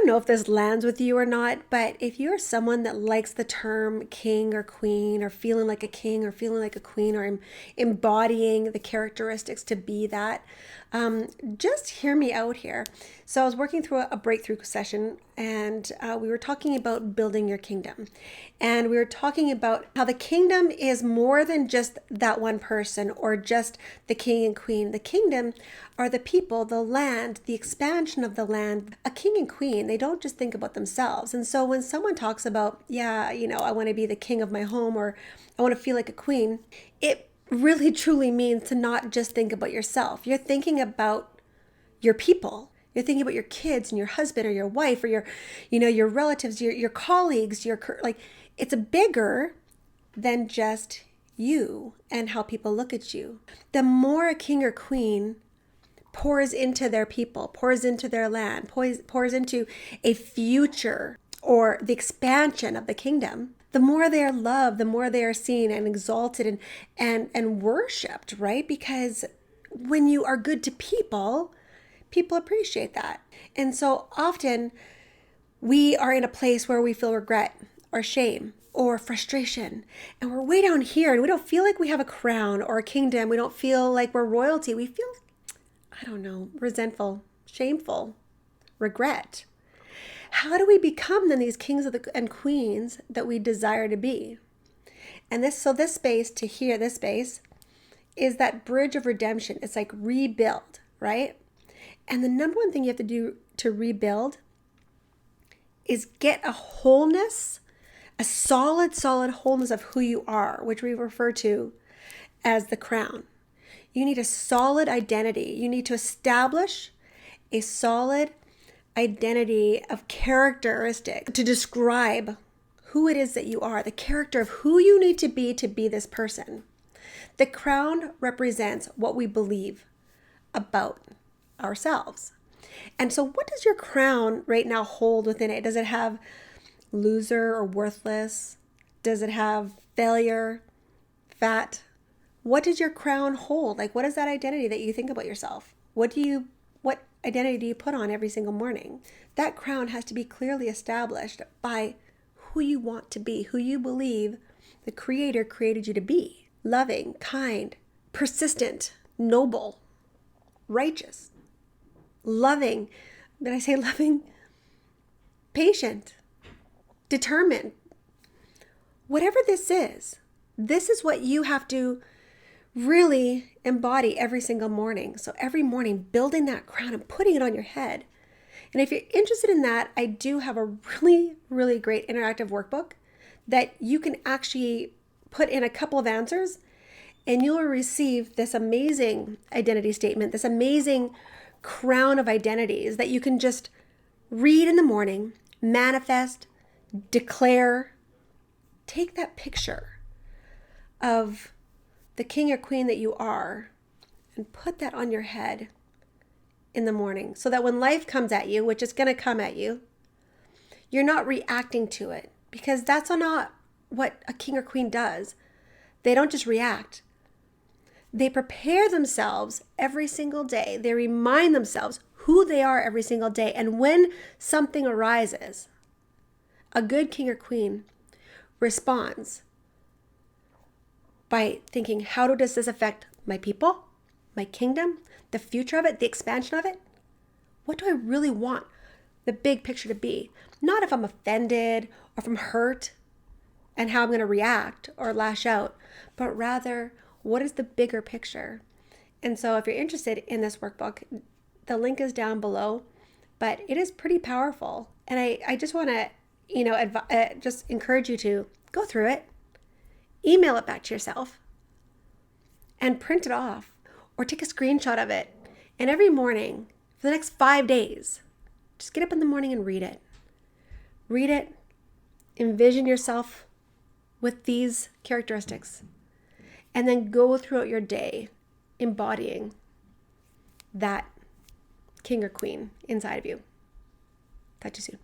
don't know if this lands with you or not, but if you're someone that likes the term king or queen, or feeling like a king or feeling like a queen, or embodying the characteristics to be that, just hear me out here. So I was working through a breakthrough session, and we were talking about building your kingdom. And we were talking about how the kingdom is more than just that one person or just the king and queen. The kingdom are the people, the land, the expansion of the land. A king and queen, they don't just think about themselves. And so when someone talks about, I want to be the king of my home, or I want to feel like a queen, it really truly means to not just think about yourself. You're thinking about your people. You're thinking about your kids and your husband or your wife or your relatives, your colleagues, it's bigger than just you and how people look at you. The more a king or queen pours into their people, pours into their land, pours into a future or the expansion of the kingdom, the more they are loved, the more they are seen and exalted and worshipped, right? Because when you are good to people, people appreciate that. And so often we are in a place where we feel regret or shame or frustration, and we're way down here and we don't feel like we have a crown or a kingdom. We don't feel like we're royalty. We feel, resentful, shameful, regret. How do we become then these kings and queens that we desire to be? And this space is that bridge of redemption. It's like rebuild, right? And the number one thing you have to do to rebuild is get a wholeness, a solid wholeness of who you are, which we refer to as the crown. You need a solid identity. You need to establish a solid identity of characteristic to describe who it is that you are, the character of who you need to be this person. The crown represents what we believe about ourselves. And so what does your crown right now hold within it? Does it have loser or worthless? Does it have failure, fat? What does your crown hold? Like, what is that identity that you think about yourself? What identity do you put on every single morning? That crown has to be clearly established by who you want to be, who you believe the Creator created you to be. Loving, kind, persistent, noble, righteous, loving. Did I say loving? Patient, determined. Whatever this is what you have to really embody every single morning. So every morning, building that crown and putting it on your head. And if you're interested in that, I do have a really, really great interactive workbook that you can actually put in a couple of answers, and you'll receive this amazing identity statement, this amazing crown of identities that you can just read in the morning, manifest, declare. Take that picture of the king or queen that you are and put that on your head in the morning, so that when life comes at you, which is going to come at you, you're not reacting to it, because that's not what a king or queen does. They don't just react. They prepare themselves every single day. They remind themselves who they are every single day. And when something arises, a good king or queen responds by thinking, how does this affect my people, my kingdom, the future of it, the expansion of it? What do I really want the big picture to be? Not if I'm offended or if I'm hurt and how I'm going to react or lash out, but rather, what is the bigger picture? And so if you're interested in this workbook, the link is down below, but it is pretty powerful. And I just want to, just encourage you to go through it, email it back to yourself, and print it off or take a screenshot of it. And every morning for the next 5 days, just get up in the morning and read it. Read it, envision yourself with these characteristics, and then go throughout your day embodying that king or queen inside of you. Talk to you soon.